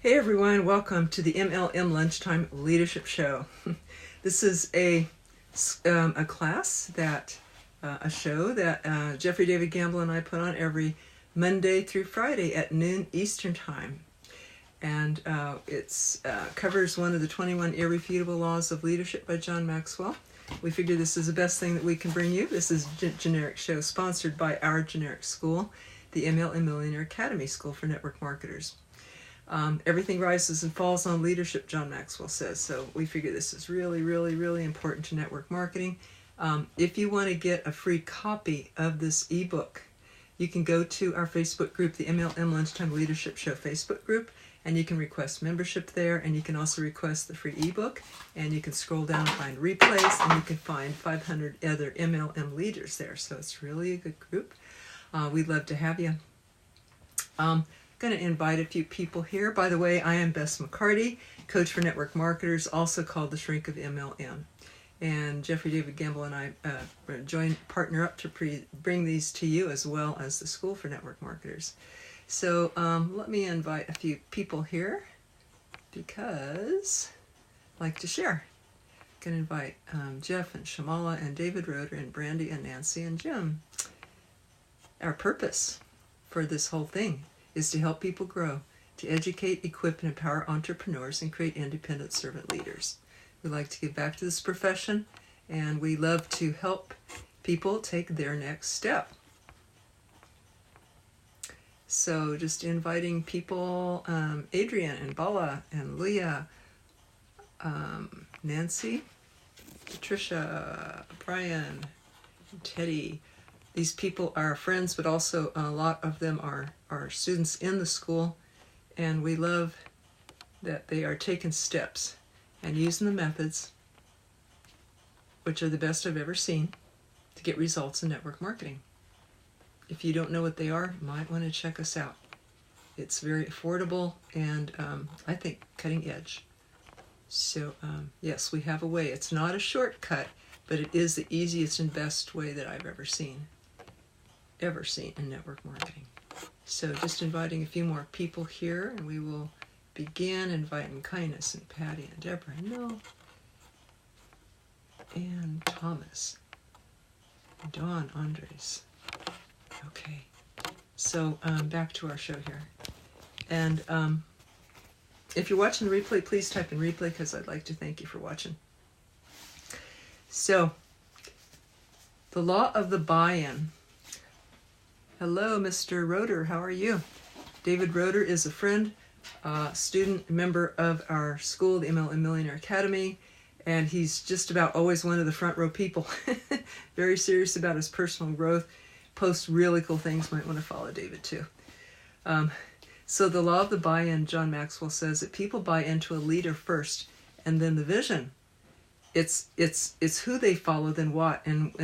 Hey everyone, welcome to the MLM Lunchtime Leadership Show. This is a class that, a show that Jeffrey David Gamble and I put on every Monday through Friday at noon Eastern Time. And it covers one of the 21 irrefutable laws of leadership by John Maxwell. We figure this is the best thing that we can bring you. This is a generic show sponsored by our generic school, the MLM Millionaire Academy School for Network Marketers. Everything rises and falls on leadership, John Maxwell says. So we figure this is really, really, really important to network marketing. If you want to get a free copy of this ebook, you can go to our Facebook group, the MLM Lunchtime Leadership Show Facebook group, and you can request membership there, and you can also request the free ebook, and you can scroll down and find replays, and you can find 500 other MLM leaders there. So it's really a good group. We'd love to have you. Going to invite a few people here. By the way, I am Bess McCarty, coach for network marketers, also called the Shrink of MLM. And Jeffrey David Gamble and I partner up to bring these to you, as well as the School for Network Marketers. So let me invite a few people here because I like to share. I'm going to invite Jeff and Shamala and David Roeder and Brandy and Nancy and Jim. Our purpose for this whole thing is to help people grow, to educate, equip, and empower entrepreneurs and create independent servant leaders. We like to give back to this profession, and we love to help people take their next step. So just inviting people, Adrian and Bala and Leah, Nancy, Patricia, Brian, Teddy. These people are friends, but also a lot of them are students in the school, and we love that they are taking steps and using the methods, which are the best I've ever seen, to get results in network marketing. If you don't know what they are, you might want to check us out. It's very affordable and I think cutting edge. So yes, we have a way. It's not a shortcut, but it is the easiest and best way that I've ever seen in network marketing. So just inviting a few more people here, and we will begin inviting Kindness and Patty and Deborah and Mel and Thomas and Dawn Andres. Okay, so back to our show here. And if you're watching the replay, please type in replay, because I'd like to thank you for watching. So, the law of the buy-in. Hello, Mr. Roeder. How are you? David Roeder is a friend, student, member of our school, the MLM Millionaire Academy, and he's just about always one of the front row people. Very serious about his personal growth. Posts really cool things. Might want to follow David too. So the law of the buy-in, John Maxwell says that people buy into a leader first, and then the vision. It's who they follow, then what. And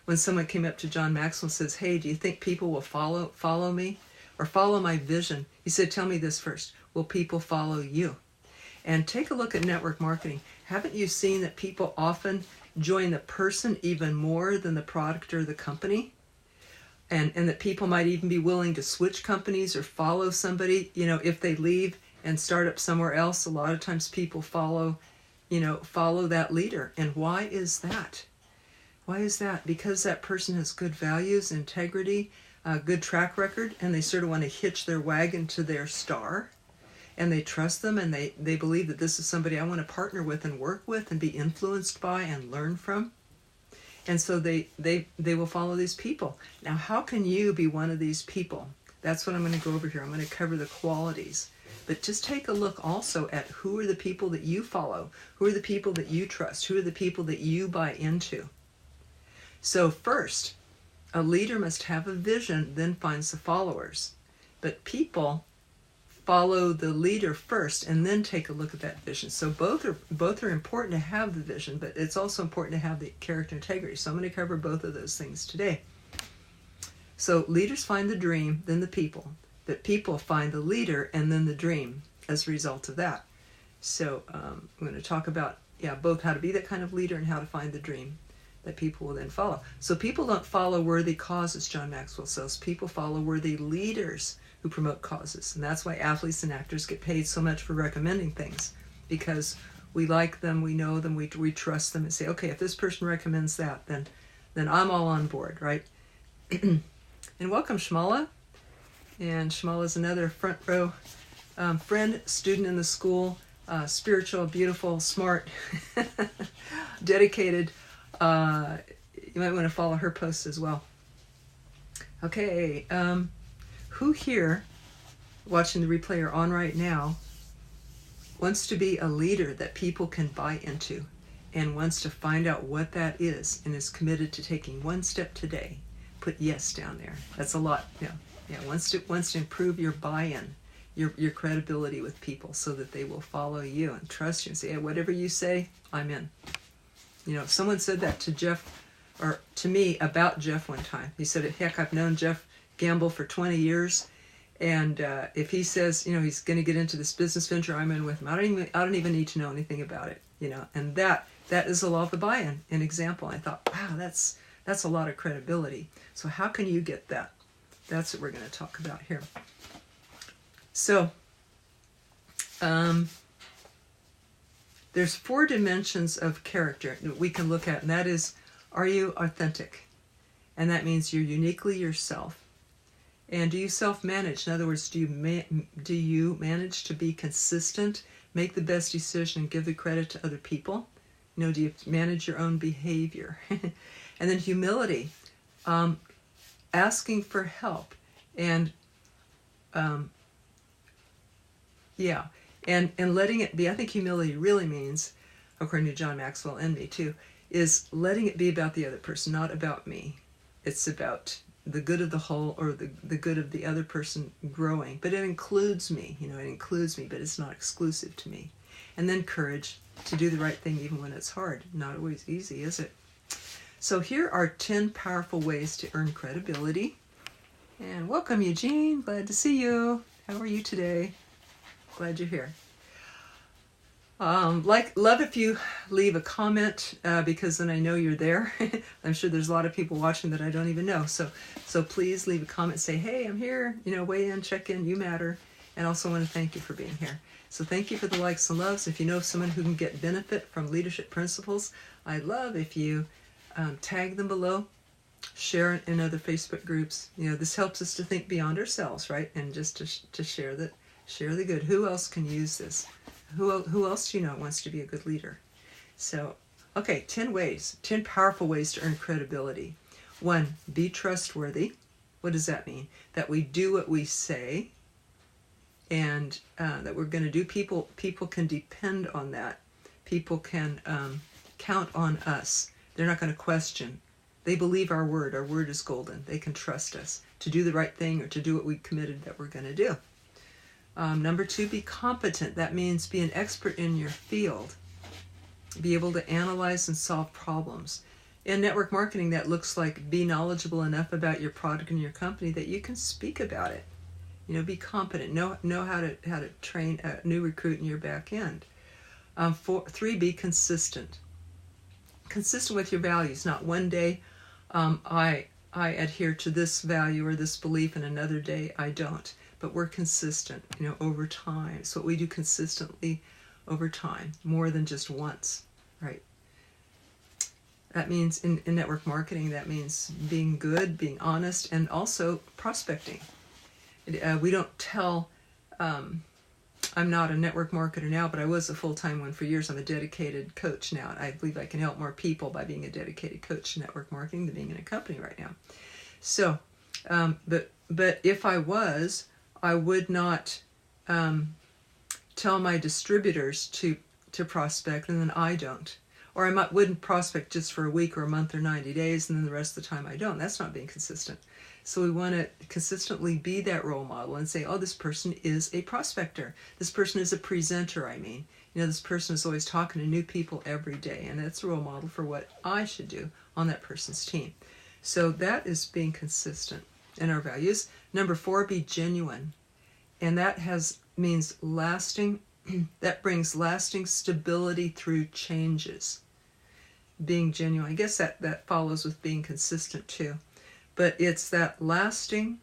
when someone came up to John Maxwell and says, "Hey, do you think people will follow me or follow my vision?" He said, "Tell me this first. Will people follow you?" And take a look at network marketing. Haven't you seen that people often join the person even more than the product or the company? And that people might even be willing to switch companies or follow somebody, if they leave and start up somewhere else. A lot of times people follow that leader. And why is that? Why is that? Because that person has good values, integrity, good track record, and they sort of want to hitch their wagon to their star, and they trust them, and they believe that this is somebody I want to partner with and work with and be influenced by and learn from. And so they will follow these people. Now, how can you be one of these people? That's what I'm going to go over here. I'm going to cover the qualities. But just take a look also at who are the people that you follow, who are the people that you trust, who are the people that you buy into. So first, a leader must have a vision, then finds the followers. But people follow the leader first and then take a look at that vision. So both are important to have the vision, but it's also important to have the character integrity. So I'm going to cover both of those things today. So leaders find the dream, then the people. But people find the leader and then the dream as a result of that. So I'm going to talk about both how to be that kind of leader and how to find the dream that people will then follow. So people don't follow worthy causes, John Maxwell says. People follow worthy leaders who who promote causes. And that's why athletes and actors get paid so much for recommending things, because we like them, we know them, we trust them, and say, okay, if this person recommends that, then I'm all on board, right? And welcome, Shmala. And Shmala is another front row friend, student in the school, spiritual, beautiful, smart, dedicated. You might want to follow her posts as well. Okay, who here, watching the replay or on right now, wants to be a leader that people can buy into and wants to find out what that is and is committed to taking one step today? Put yes down there. That's a lot. Yeah. Wants to improve your buy-in, your credibility with people, so that they will follow you and trust you and say, hey, whatever you say, I'm in. Someone said that to Jeff, or to me about Jeff one time. He said, heck, I've known Jeff Gamble for 20 years. And if he says, he's going to get into this business venture, I'm in with him. I don't even need to know anything about it, And that is the law of the buy-in, an example. I thought, wow, that's a lot of credibility. So how can you get that? That's what we're going to talk about here. So there's 4 dimensions of character that we can look at, and that is, are you authentic? And that means you're uniquely yourself. And do you self-manage? In other words, do you manage to be consistent, make the best decision, and give the credit to other people? Do you manage your own behavior? And then humility, asking for help, and and letting it be. I think humility really means, according to John Maxwell and me too, is letting it be about the other person, not about me. It's about the good of the whole, or the good of the other person growing. But it includes me, it includes me, but it's not exclusive to me. And then courage to do the right thing even when it's hard. Not always easy, is it? So here are 10 powerful ways to earn credibility. And welcome, Eugene. Glad to see you. How are you today? Glad you're here. Love if you leave a comment, because then I know you're there. I'm sure there's a lot of people watching that I don't even know. So please leave a comment, say, hey, I'm here, weigh in, check in, you matter. And also want to thank you for being here. So thank you for the likes and loves. If you know someone who can get benefit from leadership principles, I'd love if you tag them below, share it in other Facebook groups. This helps us to think beyond ourselves, right? And just to share the good. Who else can use this? Who else do you know wants to be a good leader? So, okay, 10 powerful ways to earn credibility. 1, be trustworthy. What does that mean? That we do what we say, and that we're going to do. People can depend on that. People can count on us. They're not going to question. They believe our word. Our word is golden. They can trust us to do the right thing, or to do what we committed that we're going to do. Number 2, be competent. That means be an expert in your field. Be able to analyze and solve problems. In network marketing, that looks like be knowledgeable enough about your product and your company that you can speak about it. Be competent. Know how to train a new recruit in your back end. 3, be consistent. Consistent with your values. Not one day I adhere to this value or this belief, and another day I don't. But we're consistent, over time. It's what we do consistently over time, more than just once, right? That means in network marketing, that means being good, being honest, and also prospecting. We don't tell, I'm not a network marketer now, but I was a full-time one for years. I'm a dedicated coach now. I believe I can help more people by being a dedicated coach in network marketing than being in a company right now. So, but if I was, I would not tell my distributors to prospect, and then I don't. Or I wouldn't prospect just for a week or a month or 90 days, and then the rest of the time I don't. That's not being consistent. So we want to consistently be that role model and say, oh, this person is a prospector. This person is a presenter, this person is always talking to new people every day, and that's a role model for what I should do on that person's team. So that is being consistent in our values. Number 4, be genuine. And that means lasting, that brings lasting stability through changes. Being genuine. I guess that follows with being consistent too. But it's that lasting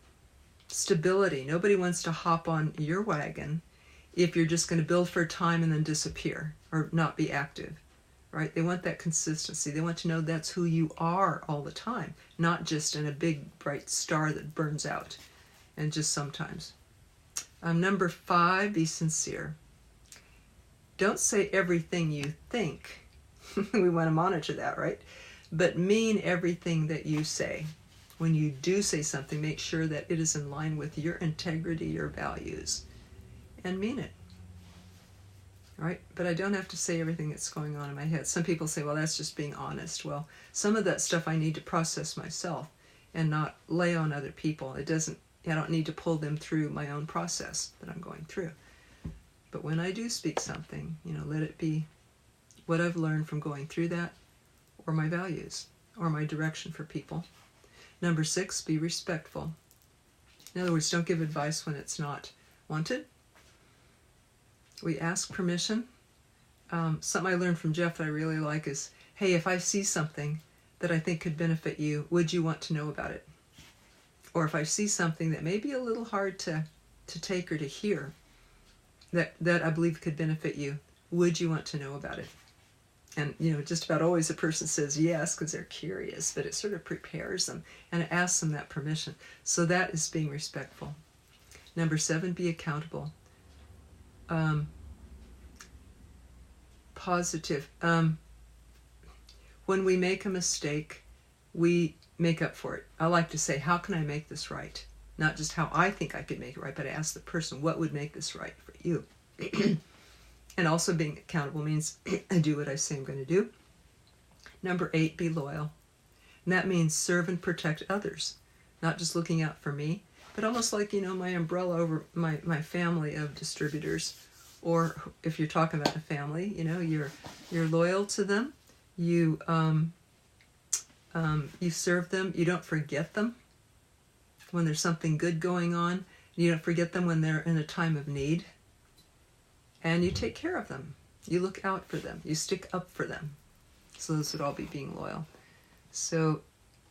Stability. Nobody wants to hop on your wagon if you're just going to build for a time and then disappear or not be active, right? They want that consistency. They want to know that's who you are all the time, not just in a big bright star that burns out and just sometimes. Number 5, be sincere. Don't say everything you think. We want to monitor that, right? But mean everything that you say. When you do say something, make sure that it is in line with your integrity, your values, and mean it. All right? But I don't have to say everything that's going on in my head. Some people say, well, that's just being honest. Well, some of that stuff I need to process myself and not lay on other people. I don't need to pull them through my own process that I'm going through. But when I do speak something, let it be what I've learned from going through that, or my values, or my direction for people. Number 6, be respectful. In other words, don't give advice when it's not wanted. We ask permission. Something I learned from Jeff that I really like is, hey, if I see something that I think could benefit you, would you want to know about it? Or if I see something that may be a little hard to take or to hear, that I believe could benefit you, would you want to know about it? And, just about always a person says yes because they're curious, but it sort of prepares them and it asks them that permission. So that is being respectful. Number 7, be accountable. Positive. When we make a mistake, we make up for it. I like to say, how can I make this right? Not just how I think I could make it right, but I ask the person, what would make this right for you? And also being accountable means I do what I say I'm going to do. Number 8, be loyal. And that means serve and protect others. Not just looking out for me, but almost like, my umbrella over my family of distributors. Or if you're talking about a family, you're loyal to them. You serve them. You don't forget them when there's something good going on. You don't forget them when they're in a time of need. And you take care of them. You look out for them. You stick up for them. So those would all be being loyal. So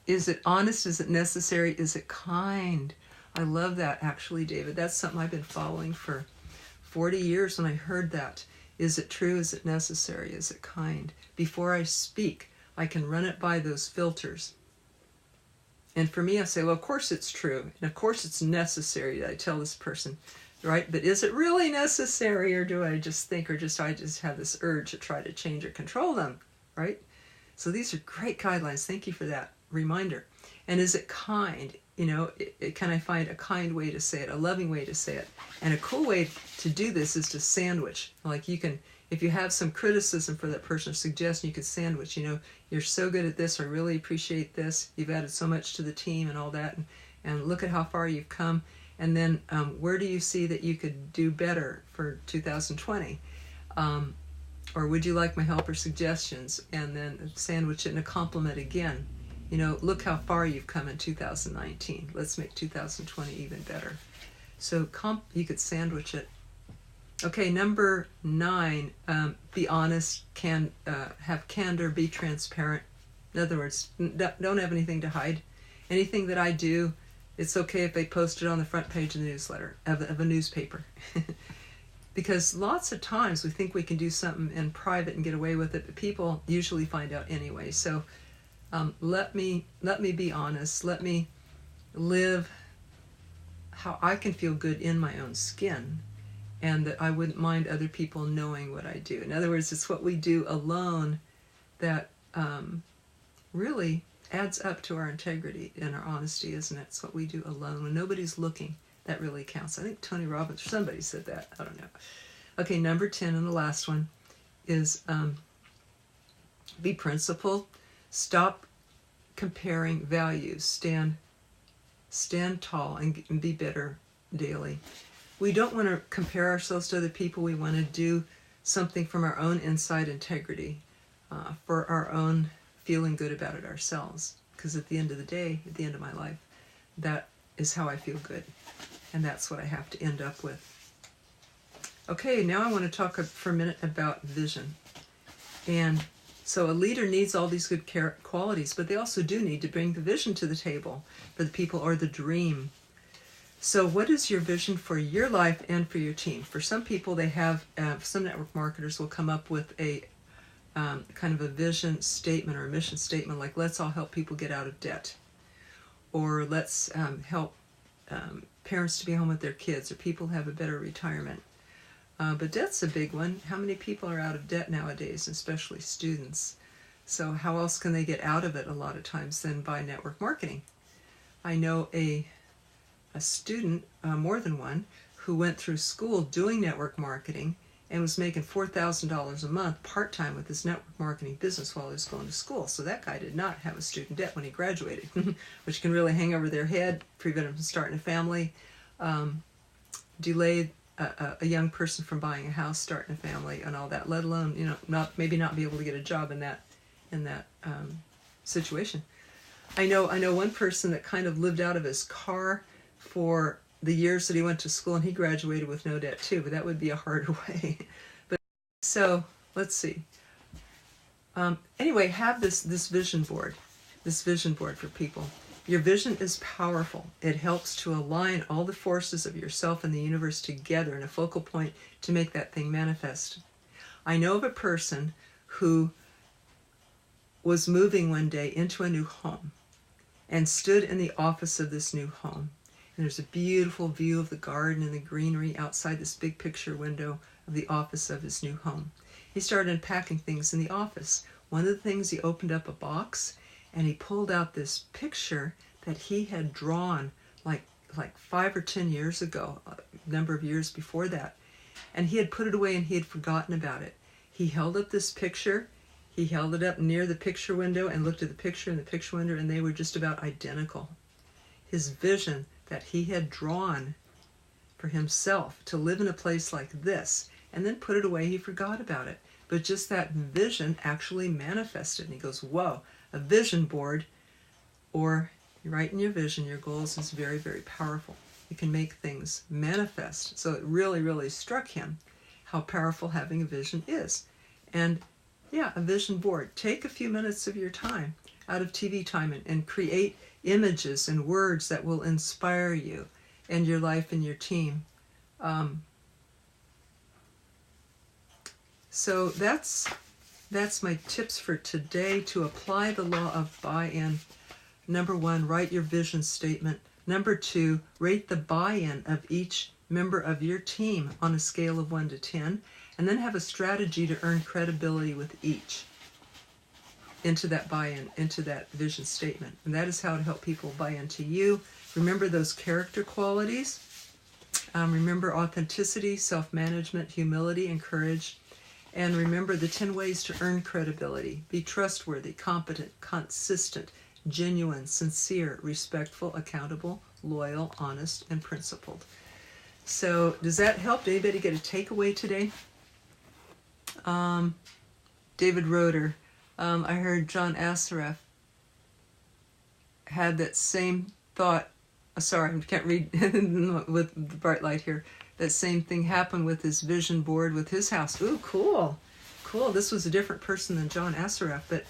is it honest? Is it necessary? Is it kind? I love that, actually, David. That's something I've been following for 40 years when I heard that. Is it true? Is it necessary? Is it kind? Before I speak, I can run it by those filters. And for me, I say, well, of course it's true. And of course it's necessary that I tell this person, right? But is it really necessary, or do I just think, or I just have this urge to try to change or control them, right? So these are great guidelines. Thank you for that reminder. And is it kind? Can I find a kind way to say it, a loving way to say it? And a cool way to do this is to sandwich. Like you can, if you have some criticism for that person or suggestion, you could sandwich, you're so good at this, I really appreciate this. You've added so much to the team and all that. And look at how far you've come. And then where do you see that you could do better for 2020? Or would you like my help or suggestions? And then sandwich it in a compliment again. Look how far you've come in 2019. Let's make 2020 even better. So you could sandwich it. Okay, number 9, be honest, have candor, be transparent. In other words, don't have anything to hide. Anything that I do, it's okay if they post it on the front page of the newsletter, of a newspaper. Because lots of times we think we can do something in private and get away with it, but people usually find out anyway. So let me be honest. Let me live how I can feel good in my own skin, and that I wouldn't mind other people knowing what I do. In other words, it's what we do alone that really adds up to our integrity and our honesty, isn't it? It's what we do alone when nobody's looking. That really counts. I think Tony Robbins or somebody said that. I don't know. Okay, number 10 and the last one is be principled. Stop comparing values. Stand tall and be better daily. We don't want to compare ourselves to other people. We want to do something from our own inside integrity, for our own feeling good about it ourselves. Because at the end of the day, at the end of my life, that is how I feel good. And that's what I have to end up with. Okay, now I want to talk for a minute about vision. And so a leader needs all these good qualities, but they also do need to bring the vision to the table for the people, or the dream. So what is your vision for your life and for your team? For some people, they have, some network marketers will come up with a kind of a vision statement or a mission statement, like let's all help people get out of debt, or let's help parents to be home with their kids, or people have a better retirement. But debt's a big one. How many people are out of debt nowadays, especially students? So how else can they get out of it a lot of times than by network marketing? I know a student, more than one, who went through school doing network marketing and was making $4,000 a month part-time with his network marketing business while he was going to school. So that guy did not have a student debt when he graduated, which can really hang over their head, prevent them from starting a family, delay a young person from buying a house, starting a family, and all that, let alone, maybe not be able to get a job in that situation. I know one person that kind of lived out of his car for the years that he went to school, and he graduated with no debt too, but that would be a harder way. But so let's see. Anyway, have this vision board for people. Your vision is powerful. It helps to align all the forces of yourself and the universe together in a focal point to make that thing manifest. I know of a person who was moving one day into a new home and stood in the office of this new home. And there's a beautiful view of the garden and the greenery outside this big picture window of the office of his new home. He started unpacking things in the office. One of the things, he opened up a box and he pulled out this picture that he had drawn like 5 or 10 years ago, a number of years before that. And he had put it away and he had forgotten about it. He held up this picture. He held it up near the picture window and looked at the picture in the picture window, and they were just about identical. His vision that he had drawn for himself to live in a place like this, and then put it away, he forgot about it. But just that vision actually manifested. And he goes, whoa, a vision board, or writing your vision, your goals, is very, very powerful. You can make things manifest. So it really, really struck him how powerful having a vision is. And yeah, a vision board. Take a few minutes of your time out of TV time and create images and words that will inspire you and your life and your team. So that's my tips for today to apply the law of buy-in. Number 1, write your vision statement. Number 2, rate the buy-in of each member of your team on a scale of 1 to 10, and then have a strategy to earn credibility with each into that buy-in, into that vision statement. And that is how to help people buy into you. Remember those character qualities. Remember authenticity, self-management, humility, and courage. And remember the 10 ways to earn credibility. Be trustworthy, competent, consistent, genuine, sincere, respectful, accountable, loyal, honest, and principled. So does that help? Did anybody get a takeaway today? David Roeder. I heard John Assaraf had that same thought. Sorry, I can't read with the bright light here. That same thing happened with his vision board with his house. Ooh, cool. Cool. This was a different person than John Assaraf, but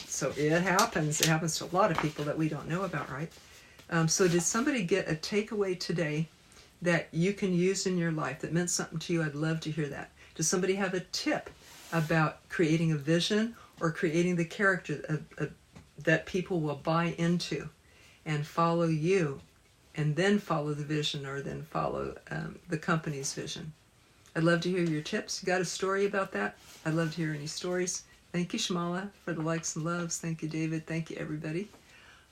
so it happens. It happens to a lot of people that we don't know about, right? So did somebody get a takeaway today that you can use in your life that meant something to you? I'd love to hear that. Does somebody have a tip about creating a vision or creating the character that people will buy into and follow you, and then follow the vision, or then follow the company's vision? I'd love to hear your tips. You got a story about that? I'd love to hear any stories. Thank you, Shamala, for the likes and loves. Thank you, David. Thank you, everybody.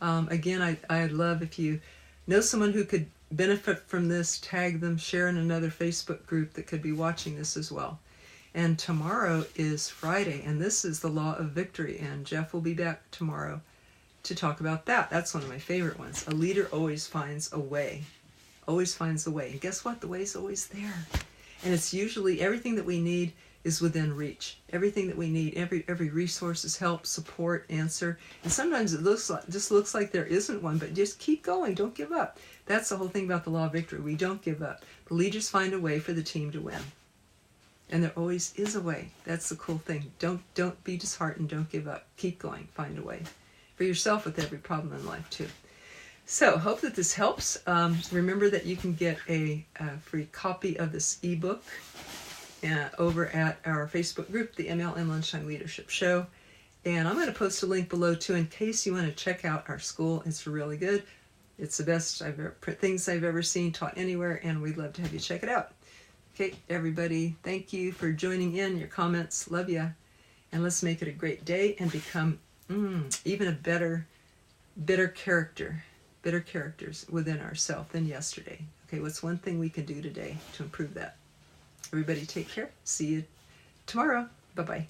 Again, I'd love if you know someone who could benefit from this, tag them, share in another Facebook group that could be watching this as well. And tomorrow is Friday, and this is the Law of Victory, and Jeff will be back tomorrow to talk about that. That's one of my favorite ones. A leader always finds a way. Always finds a way. And guess what? The way's always there. And it's usually everything that we need is within reach. Everything that we need, every resource is help, support, answer. And sometimes it just looks like there isn't one, but just keep going. Don't give up. That's the whole thing about the Law of Victory. We don't give up. The leaders find a way for the team to win. And there always is a way. That's the cool thing. Don't be disheartened. Don't give up. Keep going. Find a way. For yourself with every problem in life, too. So, hope that this helps. Remember that you can get a free copy of this ebook over at our Facebook group, the MLM Lunchtime Leadership Show. And I'm going to post a link below too in case you want to check out our school. It's really good. It's the best things I've ever seen taught anywhere, and we'd love to have you check it out. Okay, everybody, thank you for joining in. Your comments, love ya. And let's make it a great day and become even a better characters within ourselves than yesterday. Okay, what's one thing we can do today to improve that? Everybody take care. See you tomorrow. Bye-bye.